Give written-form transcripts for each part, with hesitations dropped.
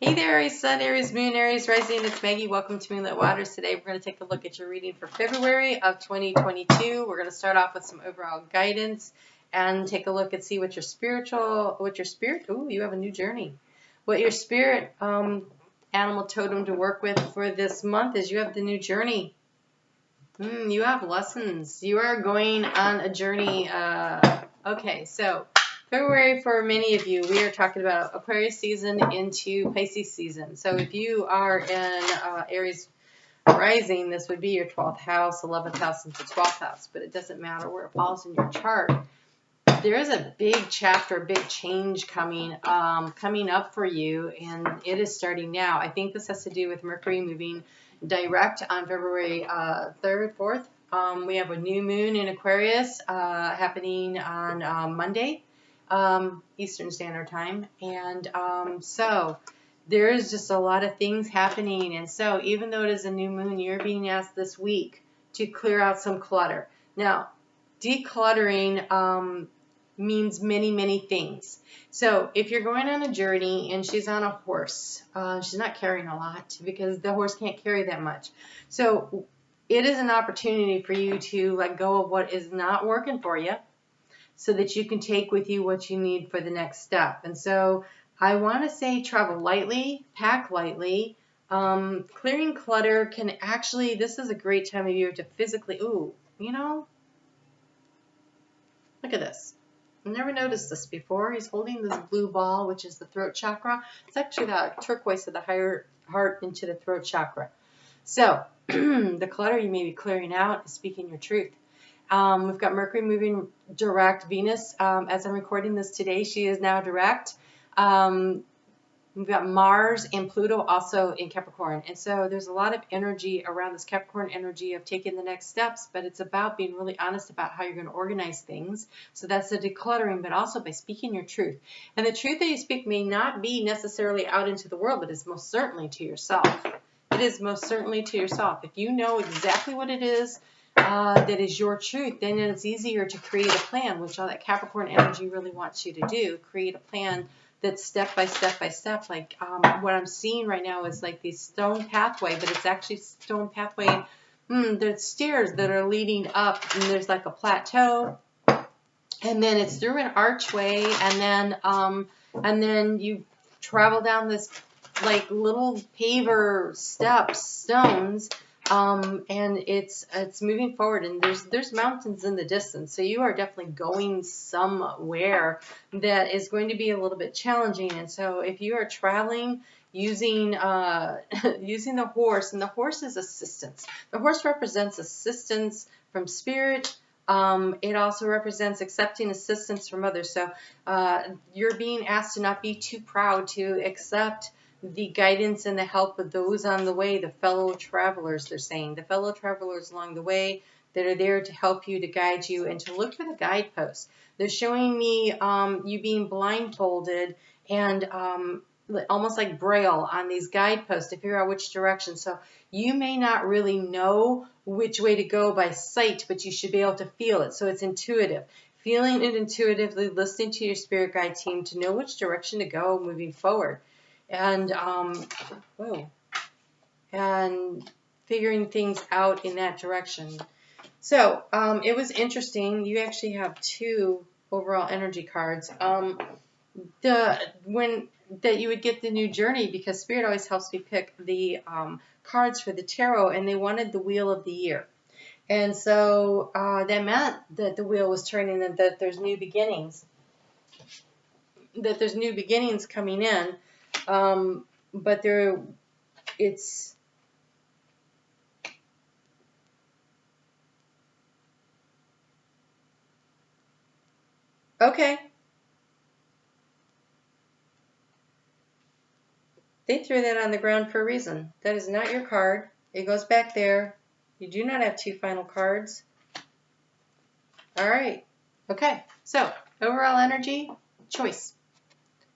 Hey there, Aries Sun, Aries Moon, Aries Rising. It's Maggie. Welcome to Moonlit Waters. Today we're going to take a look at your reading for February of 2022. We're going to start off with some overall guidance and take a look and see what your ooh, you have a new journey. What your spirit animal totem to work with for this month is you have the new journey. You have lessons. You are going on a journey. Okay, so February, for many of you, we are talking about Aquarius season into Pisces season. So if you are in Aries rising, this would be your 12th house, 11th house, into 12th house. But it doesn't matter where it falls in your chart. There is a big chapter, big change coming up for you, and it is starting now. I think this has to do with Mercury moving direct on February 3rd, 4th. We have a new moon in Aquarius happening on Monday. Eastern Standard Time, and so there's just a lot of things happening, and so even though it is a new moon, you're being asked this week to clear out some clutter. Now, decluttering means many things. So if you're going on a journey and she's on a horse, she's not carrying a lot because the horse can't carry that much. So it is an opportunity for you to let go of what is not working for you, so that you can take with you what you need for the next step. And so I want to say travel lightly, pack lightly. Clearing clutter can actually, this is a great time of year to physically, look at this. I've never noticed this before. He's holding this blue ball, which is the throat chakra. It's actually the turquoise of the higher heart into the throat chakra. So the clutter you may be clearing out is speaking your truth. We've got Mercury moving direct. Venus, as I'm recording this today, she is now direct. We've got Mars and Pluto also in Capricorn. And so there's a lot of energy around this Capricorn energy of taking the next steps, but it's about being really honest about how you're going to organize things. So that's the decluttering, but also by speaking your truth. And the truth that you speak may not be necessarily out into the world, but it's most certainly to yourself. It is most certainly to yourself. If you know exactly what it is, that is your truth, then it's easier to create a plan, which all that Capricorn energy really wants you to do. Create a plan that's step by step. Like what I'm seeing right now is like these stone pathway, but it's actually stone pathway. There's stairs that are leading up, and there's like a plateau, and then it's through an archway, and then you travel down this like little paver steps, stones. And it's moving forward, and there's mountains in the distance, so you are definitely going somewhere that is going to be a little bit challenging. And so if you are traveling using using the horse, and the horse is assistance. The horse represents assistance from spirit. It also represents accepting assistance from others. So you're being asked to not be too proud to accept the guidance and the help of those on the way, the fellow travelers, they're saying. The fellow travelers along the way that are there to help you, to guide you, and to look for the guideposts. They're showing me you being blindfolded and almost like braille on these guideposts to figure out which direction. So you may not really know which way to go by sight, but you should be able to feel it. So it's intuitive. Feeling it intuitively, listening to your spirit guide team to know which direction to go moving forward. And figuring things out in that direction. So it was interesting. You actually have two overall energy cards. That you would get the new journey, because Spirit always helps me pick the cards for the tarot, and they wanted the Wheel of the Year. And so that meant that the wheel was turning, and that there's new beginnings. That there's new beginnings coming in. But it's okay. They threw that on the ground for a reason. That is not your card. It goes back there. You do not have two final cards. All right. Okay. So overall energy, choice.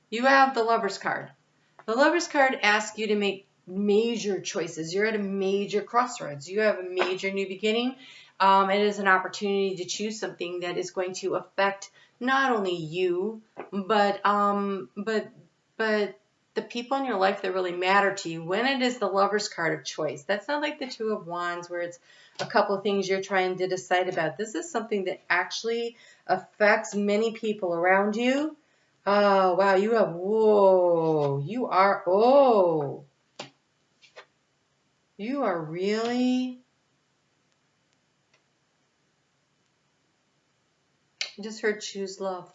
You have the Lover's card. The Lover's card asks you to make major choices. You're at a major crossroads. You have a major new beginning. It is an opportunity to choose something that is going to affect not only you, but the people in your life that really matter to you. When it is the Lover's card of choice, that's not like the Two of Wands where it's a couple of things you're trying to decide about. This is something that actually affects many people around you. Oh, wow, you have, whoa, you are, oh, you are really, I just heard choose love.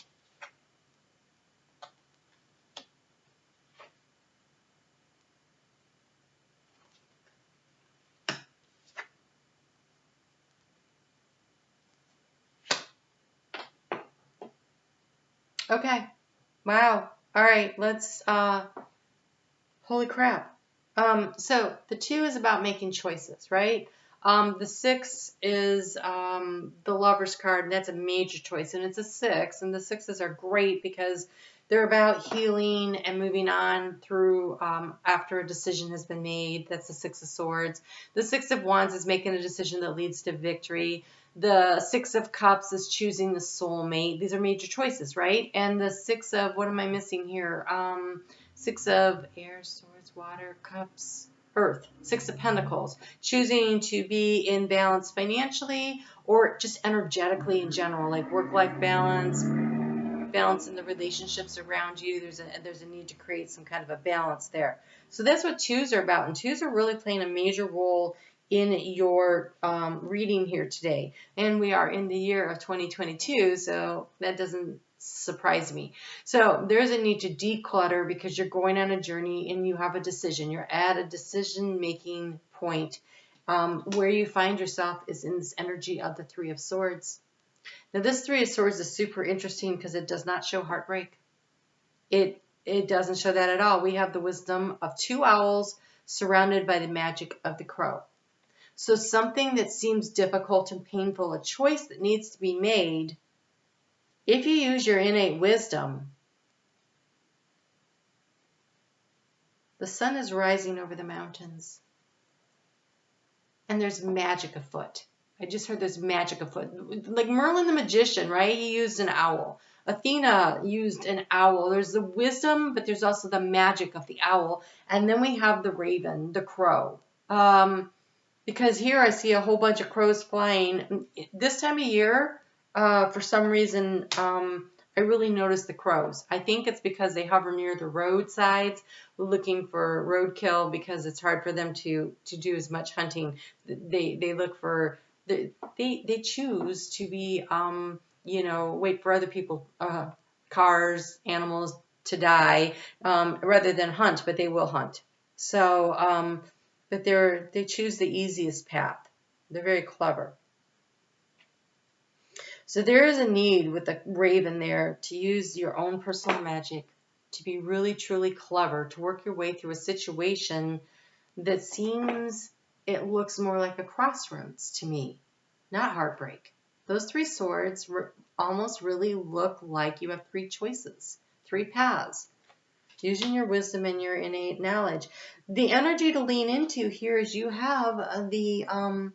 Okay. Wow. All right. Let's, holy crap. So the 2 is about making choices, right? The 6 is the Lover's card, and that's a major choice, and it's a 6, and the 6s are great because they're about healing and moving on through after a decision has been made. That's the 6 of Swords. The 6 of Wands is making a decision that leads to victory. The 6 of Cups is choosing the soulmate. These are major choices, right? And the 6 of, what am I missing here? 6 of air, swords, water, cups, earth. 6 of Pentacles. Choosing to be in balance financially or just energetically in general, like work-life balance, balance in the relationships around you. There's a need to create some kind of a balance there. So that's what 2s are about, and 2s are really playing a major role in your reading here today. And we are in the year of 2022, so that doesn't surprise me. So there's a need to declutter because you're going on a journey and you have a decision. You're at a decision-making point. Where you find yourself is in this energy of the 3 of Swords. Now, this 3 of Swords is super interesting because it does not show heartbreak. It doesn't show that at all. We have the wisdom of 2 owls surrounded by the magic of the crow. So something that seems difficult and painful, a choice that needs to be made, if you use your innate wisdom, the sun is rising over the mountains. And there's magic afoot. I just heard there's magic afoot. Like Merlin the magician, right? He used an owl. Athena used an owl. There's the wisdom, but there's also the magic of the owl. And then we have the raven, the crow. Because here I see a whole bunch of crows flying. This time of year, for some reason, I really notice the crows. I think it's because they hover near the roadsides looking for roadkill because it's hard for them to do as much hunting. They look for, they choose to be, wait for other people, cars, animals to die, rather than hunt, but they will hunt. So, but they choose the easiest path. They're very clever. So there is a need with the raven there to use your own personal magic, to be really, truly clever, to work your way through a situation that seems, it looks more like a crossroads to me, not heartbreak. Those 3 swords almost really look like you have 3 choices, 3 paths, using your wisdom and your innate knowledge. The energy to lean into here is you have the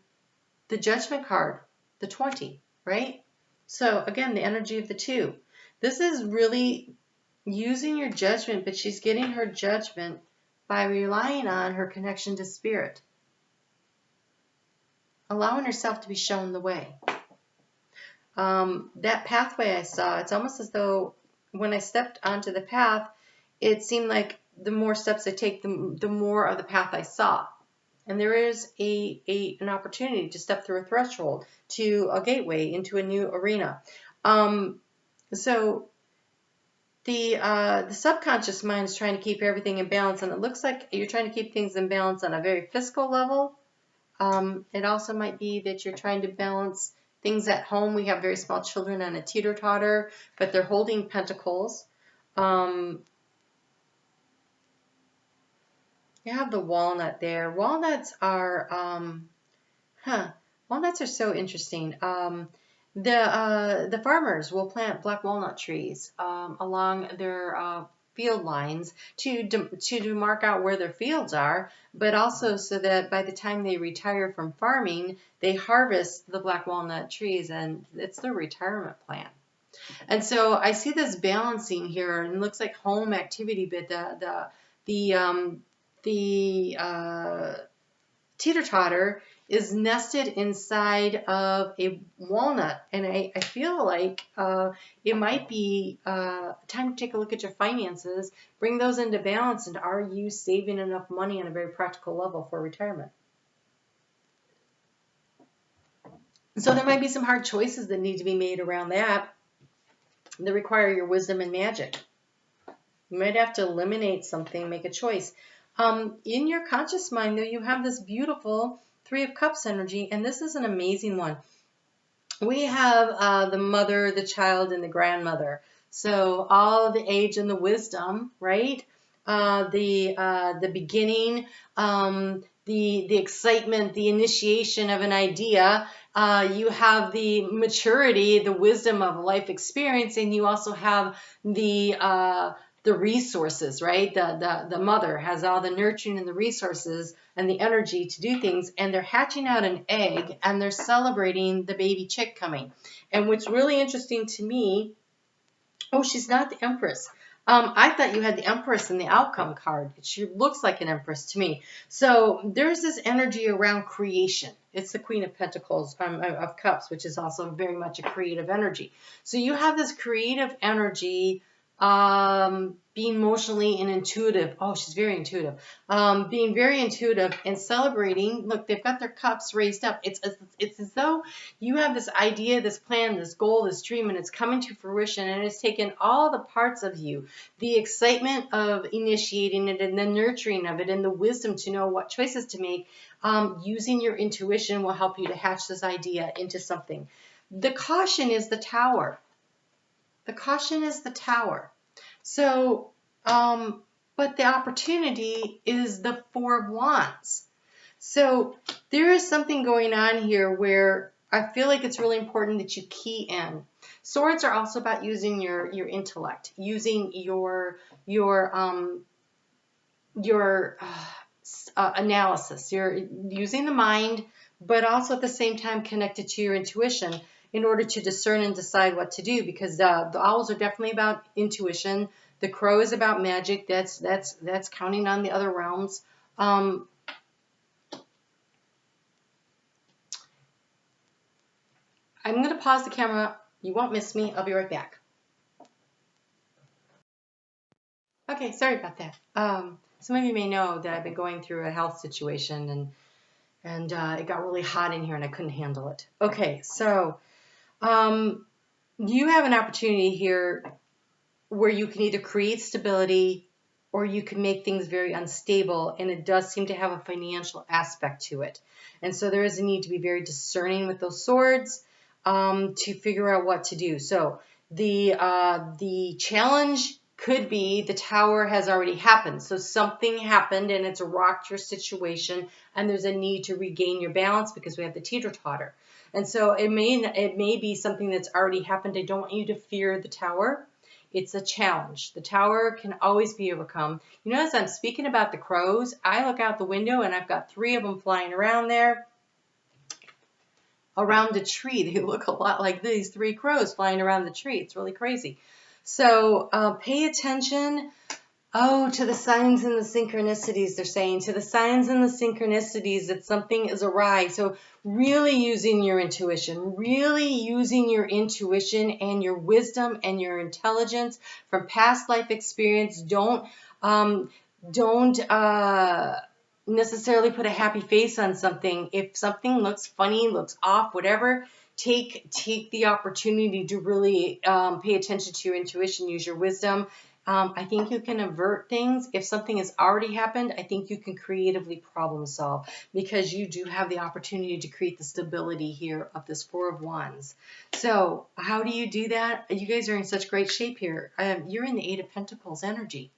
Judgment card, the 20, right? So again, the energy of the 2. This is really using your judgment, but she's getting her judgment by relying on her connection to spirit, allowing herself to be shown the way. That pathway I saw, it's almost as though when I stepped onto the path, it seemed like the more steps I take, the more of the path I saw. And there is an opportunity to step through a threshold to a gateway into a new arena. So the subconscious mind is trying to keep everything in balance, and it looks like you're trying to keep things in balance on a very physical level. It also might be that you're trying to balance things at home. We have very small children on a teeter-totter, but they're holding pentacles. You have the walnut there. Walnuts are, walnuts are so interesting. The farmers will plant black walnut trees along their field lines to mark out where their fields are, but also so that by the time they retire from farming, they harvest the black walnut trees, and it's their retirement plan. And so I see this balancing here, and it looks like home activity, but teeter-totter is nested inside of a walnut, and I feel like it might be time to take a look at your finances, bring those into balance, and are you saving enough money on a very practical level for retirement? So there might be some hard choices that need to be made around that require your wisdom and magic. You might have to eliminate something, make a choice. In your conscious mind, though, you have this beautiful Three of Cups energy, and this is an amazing one. We have the mother, the child, and the grandmother. So all the age and the wisdom, right? The beginning, the excitement, the initiation of an idea. You have the maturity, the wisdom of life experience, and you also have the resources, right? The mother has all the nurturing and the resources and the energy to do things, and they're hatching out an egg and they're celebrating the baby chick coming. And what's really interesting to me, oh, she's not the Empress. I thought you had the Empress in the outcome card. She looks like an Empress to me. So there's this energy around creation. It's the Queen of Pentacles, of Cups, which is also very much a creative energy. So you have this creative energy, being emotionally and intuitive. Oh, she's very intuitive. Being very intuitive and celebrating. Look, they've got their cups raised up. It's as though you have this idea, this plan, this goal, this dream, and it's coming to fruition, and it's taken all the parts of you, the excitement of initiating it and the nurturing of it and the wisdom to know what choices to make. Using your intuition will help you to hatch this idea into something. The caution is the Tower. The caution is the Tower. So, but the opportunity is the Four of Wands. So there is something going on here where I feel like it's really important that you key in. Swords are also about using your intellect, using your analysis. You're using the mind, but also at the same time connected to your intuition in order to discern and decide what to do, because the owls are definitely about intuition. The crow is about magic. That's counting on the other realms. I'm going to pause the camera. You won't miss me. I'll be right back. Okay, sorry about that. Some of you may know that I've been going through a health situation, and it got really hot in here and I couldn't handle it. Okay, so you have an opportunity here where you can either create stability or you can make things very unstable, and it does seem to have a financial aspect to it. And so there is a need to be very discerning with those swords to figure out what to do. So the challenge could be the Tower has already happened. So something happened and it's rocked your situation, and there's a need to regain your balance because we have the teeter-totter. And so it may be something that's already happened. I don't want you to fear the Tower. It's a challenge. The Tower can always be overcome. You know, as I'm speaking about the crows, I look out the window and I've got 3 of them flying around there, around a tree. They look a lot like these 3 crows flying around the tree. It's really crazy. So pay attention. Oh, to the signs and the synchronicities, they're saying. To the signs and the synchronicities that something is awry. So really using your intuition. Really using your intuition and your wisdom and your intelligence from past life experience. Don't necessarily put a happy face on something. If something looks funny, looks off, whatever, take the opportunity to really pay attention to your intuition, use your wisdom. I think you can avert things. If something has already happened, I think you can creatively problem solve, because you do have the opportunity to create the stability here of this Four of Wands. So how do you do that? You guys are in such great shape here. You're in the Eight of Pentacles energy.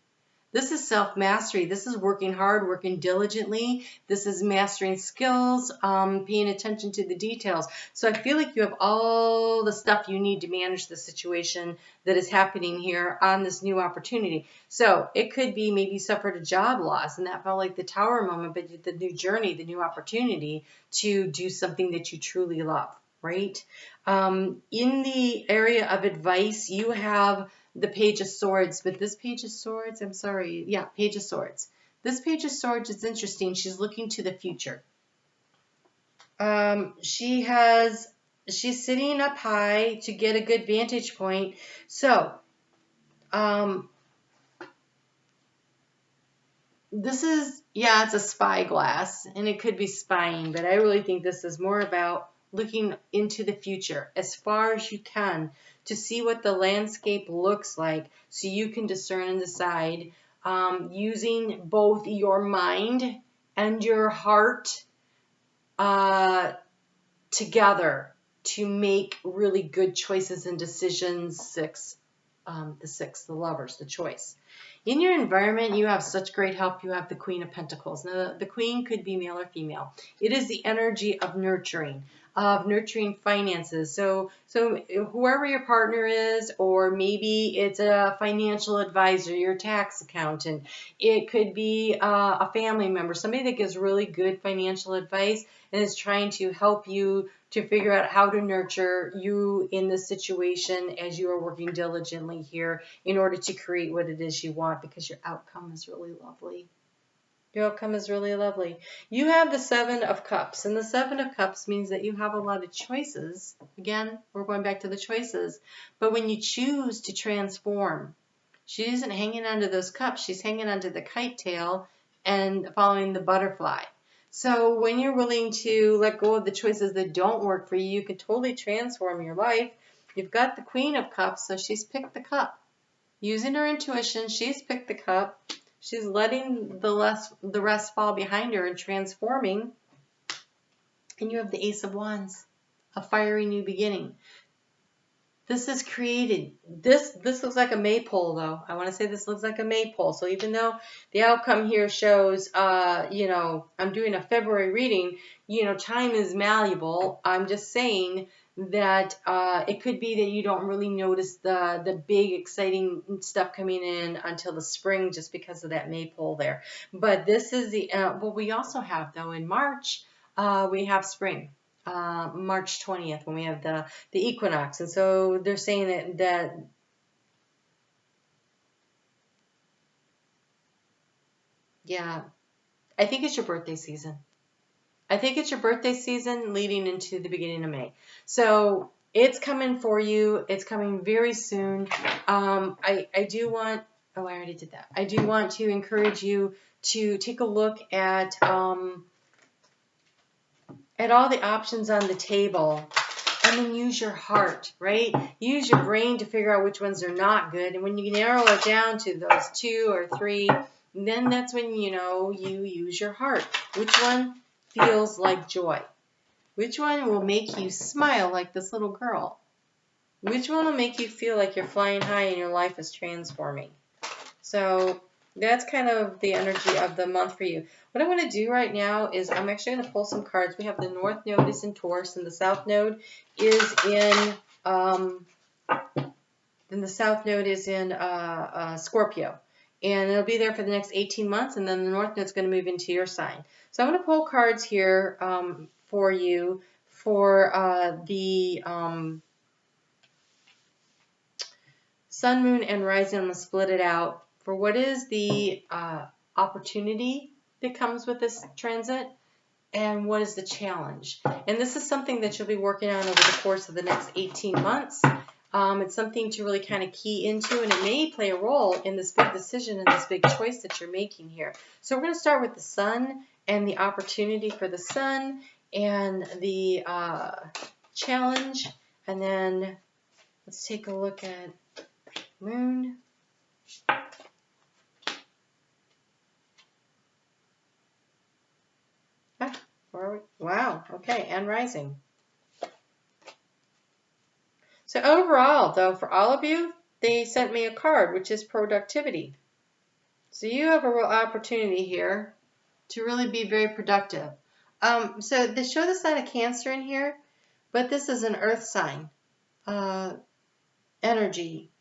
This is self-mastery. This is working hard, working diligently. This is mastering skills, paying attention to the details. So I feel like you have all the stuff you need to manage the situation that is happening here on this new opportunity. So it could be maybe you suffered a job loss, and that felt like the Tower moment, but the new journey, the new opportunity to do something that you truly love, right? In the area of advice, you have the Page of Swords, but this Page of Swords, I'm sorry, yeah, Page of Swords. This Page of Swords is interesting. She's looking to the future. She's sitting up high to get a good vantage point. So, this is, yeah, it's a spyglass, and it could be spying, but I really think this is more about looking into the future as far as you can to see what the landscape looks like so you can discern and decide, using both your mind and your heart together to make really good choices and decisions. The Lovers, the choice. In your environment, you have such great help. You have the Queen of Pentacles. Now, the Queen could be male or female. It is the energy of nurturing finances. So whoever your partner is, or maybe it's a financial advisor, your tax accountant. It could be a family member, somebody that gives really good financial advice and is trying to help you to figure out how to nurture you in this situation as you are working diligently here in order to create what it is you want, because your outcome is really lovely. Your outcome is really lovely. You have the Seven of Cups, and the Seven of Cups means that you have a lot of choices. Again, we're going back to the choices. But when you choose to transform, she isn't hanging onto those cups. She's hanging onto the kite tail and following the butterfly. So when you're willing to let go of the choices that don't work for you, you can totally transform your life. You've got the Queen of Cups, so she's picked the cup. Using her intuition, she's picked the cup. She's letting the rest fall behind her and transforming. And you have the Ace of Wands, a fiery new beginning. This is created. This looks like a maypole, though. I want to say this looks like a maypole. So even though the outcome here shows, I'm doing a February reading, time is malleable. I'm just saying that it could be that you don't really notice the big, exciting stuff coming in until the spring, just because of that maypole there. But this is the, what we also have, though, in March, we have spring. March 20th, when we have the equinox. And so they're saying that yeah, I think it's your birthday season. I think it's your birthday season leading into the beginning of May. So it's coming for you. It's coming very soon. I do want, I already did that. I do want to encourage you to take a look at all the options on the table, and then use your heart, right? Use your brain to figure out which ones are not good. And when you narrow it down to those 2 or 3, then that's when, you use your heart. Which one feels like joy? Which one will make you smile like this little girl? Which one will make you feel like you're flying high and your life is transforming? So that's kind of the energy of the month for you. What I want to do right now is I'm actually going to pull some cards. We have the North Node is in Taurus, and the South Node is in Scorpio. And it'll be there for the next 18 months, and then the North Node's going to move into your sign. So I'm going to pull cards here for you for the Sun, Moon, and Rising. I'm going to split it out for what is the opportunity that comes with this transit, and what is the challenge. And this is something that you'll be working on over the course of the next 18 months. It's something to really kind of key into, and it may play a role in this big decision and this big choice that you're making here. So we're going to start with the Sun and the opportunity for the Sun and the challenge, and then let's take a look at Moon. Wow, okay, and Rising. So overall, though, for all of you, they sent me a card, which is productivity. So you have a real opportunity here to really be very productive. So they show the sign of Cancer in here, but this is an earth sign energy.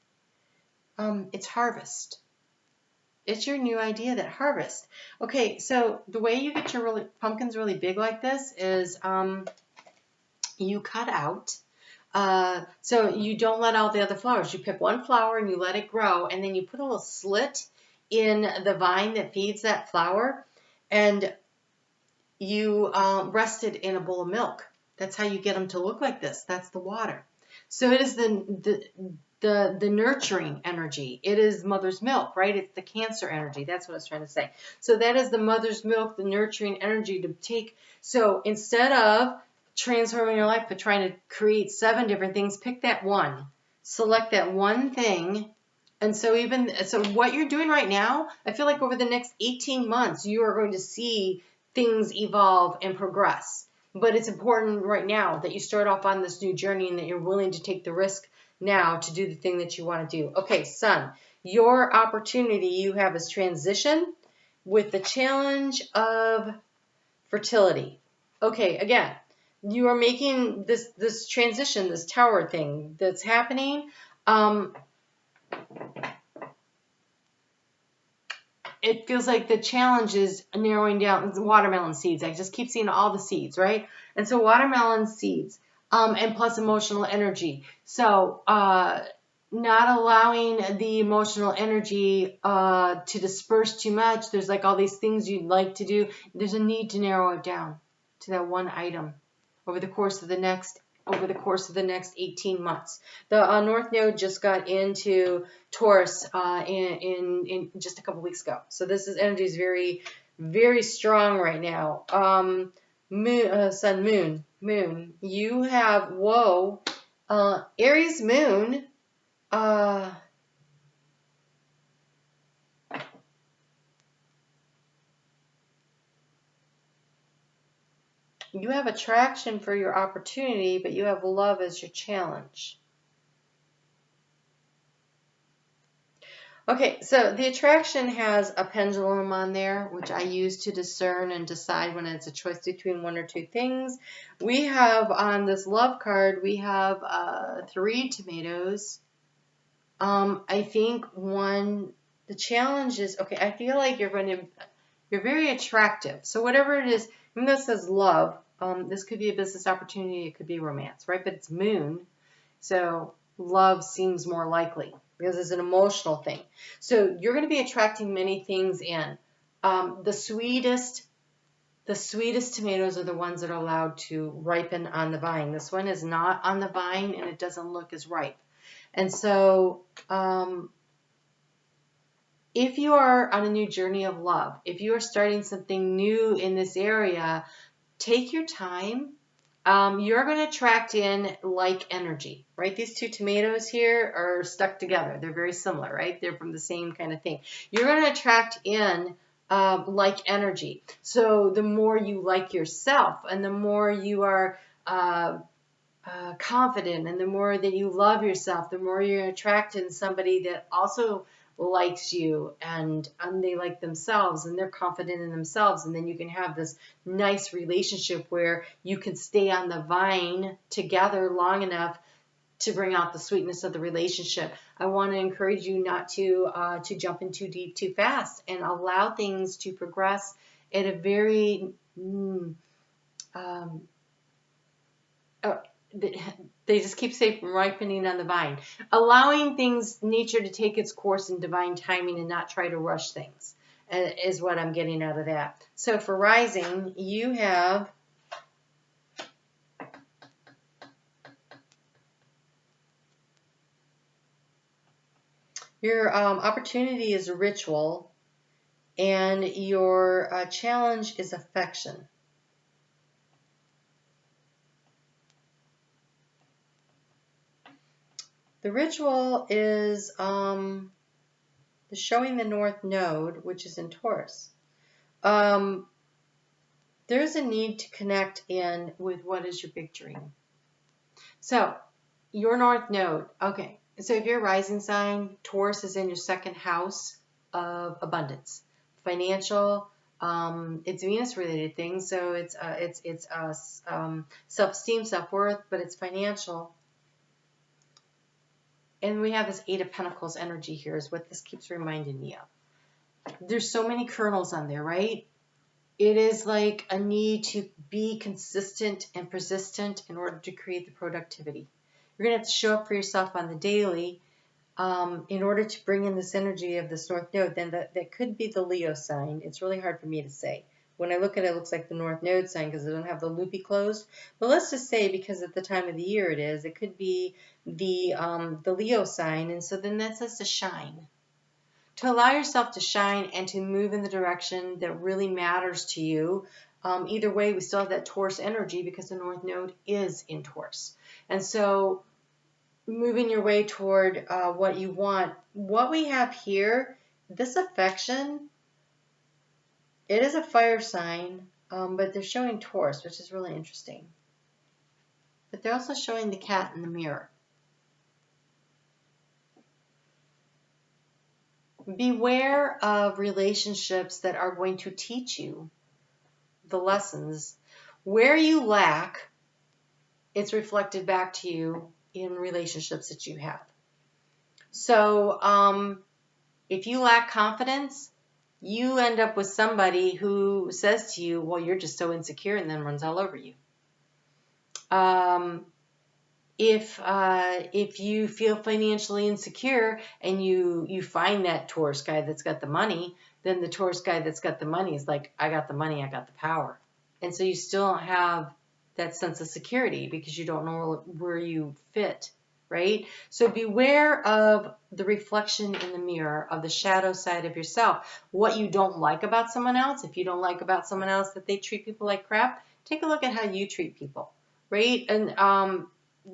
It's harvest. It's your new idea, that harvest. Okay, so the way you get your pumpkins really big like this is you cut out So you don't let out the other flowers. You pick one flower and you let it grow, and then you put a little slit in the vine that feeds that flower, and you rest it in a bowl of milk. That's how you get them to look like this. That's the water. So it is the nurturing energy. It is mother's milk, right? It's the Cancer energy. That's what I was trying to say. So that is the mother's milk, the nurturing energy to take. So instead of transforming your life but trying to create 7 different things, pick that one. Select that one thing. And so what you're doing right now, I feel like over the next 18 months, you are going to see things evolve and progress. But it's important right now that you start off on this new journey and that you're willing to take the risk now to do the thing that you want to do. Okay, Sun, your opportunity you have is transition with the challenge of fertility. Okay, again, you are making this transition, this tower thing that's happening. It feels like the challenge is narrowing down the watermelon seeds. I just keep seeing all the seeds, right? And so watermelon seeds, and plus emotional energy. So not allowing the emotional energy to disperse too much. There's like all these things you'd like to do. There's a need to narrow it down to that one item over the course of the next 18 months. The North Node just got into Taurus in just a couple weeks ago. So this energy is very, very strong right now. Sun, Moon. You have, Aries Moon. You have attraction for your opportunity, but you have love as your challenge. Okay, so the attraction has a pendulum on there, which I use to discern and decide when it's a choice between 1 or 2 things. We have on this love card, we have 3 tomatoes. I think the challenge is, okay, I feel like you're very attractive. So whatever it is, even though it says love, this could be a business opportunity, it could be romance, right? But it's moon, so love seems more likely because it's an emotional thing. So you're going to be attracting many things in. The sweetest tomatoes are the ones that are allowed to ripen on the vine. This one is not on the vine and it doesn't look as ripe. And so if you are on a new journey of love, if you are starting something new in this area, take your time. You're going to attract in like energy, right? These 2 tomatoes here are stuck together. They're very similar, right? They're from the same kind of thing. You're going to attract in like energy. So the more you like yourself and the more you are confident and the more that you love yourself, the more you're attracting somebody that also likes you and they like themselves and they're confident in themselves, and then you can have this nice relationship where you can stay on the vine together long enough to bring out the sweetness of the relationship. I want to encourage you not to jump in too deep too fast and allow things to progress at a very they just keep saying ripening on the vine. Allowing things, nature to take its course in divine timing and not try to rush things is what I'm getting out of that. So for rising, you have your opportunity is ritual and your challenge is affection. The ritual is showing the North Node, which is in Taurus. There's a need to connect in with what is your big dream. So your North Node, okay. So if you're a rising sign, Taurus is in your 2nd house of abundance, financial. It's Venus related things, so it's self-esteem, self-worth, but it's financial. And we have this 8 of Pentacles energy here is what this keeps reminding me of. There's so many kernels on there, right? It is like a need to be consistent and persistent in order to create the productivity. You're going to have to show up for yourself on the daily in order to bring in this energy of this North Node. Then that could be the Leo sign. It's really hard for me to say. When I look at it, it looks like the North Node sign because I don't have the loopy closed. But let's just say, because at the time of the year it is, it could be the Leo sign. And so then that says to shine. To allow yourself to shine and to move in the direction that really matters to you. Either way, we still have that Taurus energy because the North Node is in Taurus. And so moving your way toward what you want. What we have here, this affection, it is a fire sign, but they're showing Taurus, which is really interesting. But they're also showing the cat in the mirror. Beware of relationships that are going to teach you the lessons. Where you lack, it's reflected back to you in relationships that you have. So if you lack confidence, you end up with somebody who says to you, well, you're just so insecure, and then runs all over you. If you feel financially insecure and you find that Taurus guy that's got the money, then the Taurus guy that's got the money is like, I got the money, I got the power. And so you still don't have that sense of security because you don't know where you fit, right? So beware of the reflection in the mirror of the shadow side of yourself. What you don't like about someone else, if you don't like about someone else that they treat people like crap, take a look at how you treat people, right? And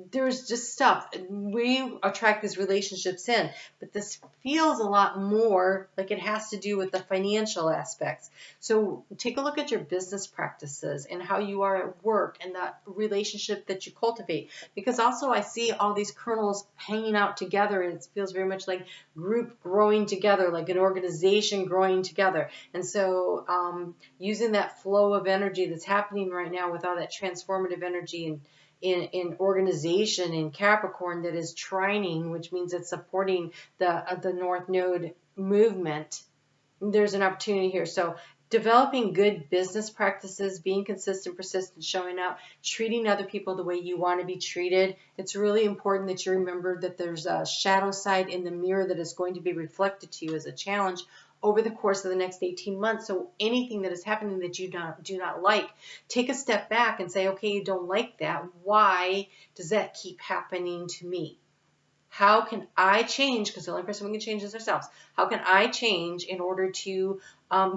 there's just stuff. We attract these relationships in, but this feels a lot more like it has to do with the financial aspects. So take a look at your business practices and how you are at work and that relationship that you cultivate. Because also I see all these kernels hanging out together, and it feels very much like group growing together, like an organization growing together. And so using that flow of energy that's happening right now with all that transformative energy and in organization in Capricorn that is trining, which means it's supporting the North Node movement, there's an opportunity here. So developing good business practices, being consistent, persistent, showing up, treating other people the way you want to be treated. It's really important that you remember that there's a shadow side in the mirror that is going to be reflected to you as a challenge over the course of the next 18 months. So anything that is happening that you do not like, take a step back and say, okay, you don't like that. Why does that keep happening to me? How can I change? Because the only person who can change is ourselves. How can I change in order to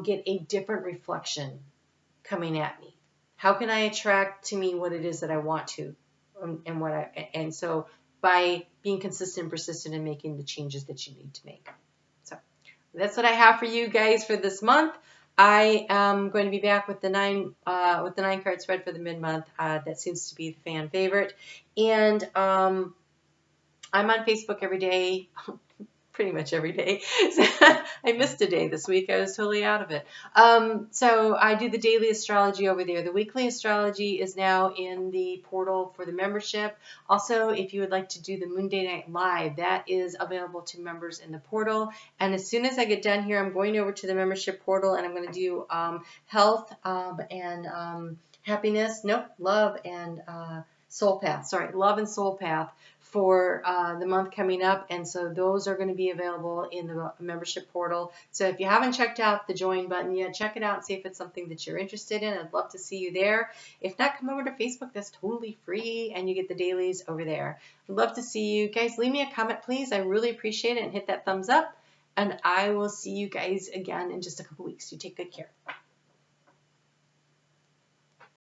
get a different reflection coming at me? How can I attract to me what it is that I want to? And so by being consistent and persistent in making the changes that you need to make. So that's what I have for you guys for this month. I am going to be back with the 9 card spread for the mid-month. That seems to be the fan favorite. And I'm on Facebook every day, pretty much every day. I missed a day this week. I was totally out of it. So I do the daily astrology over there. The weekly astrology is now in the portal for the membership. Also, if you would like to do the Moon Day Night Live, that is available to members in the portal. And as soon as I get done here, I'm going over to the membership portal and I'm going to do health and happiness. Nope, love and soul path. Sorry, love and soul path for the month coming up, and so those are going to be available in the membership portal. So if you haven't checked out the join button yet, check it out and see if it's something that you're interested in. I'd love to see you there. If not, come over to Facebook. That's totally free, and you get the dailies over there. I'd love to see you guys. Leave me a comment, please. I really appreciate it, and hit that thumbs up, and I will see you guys again in just a couple weeks. You take good care.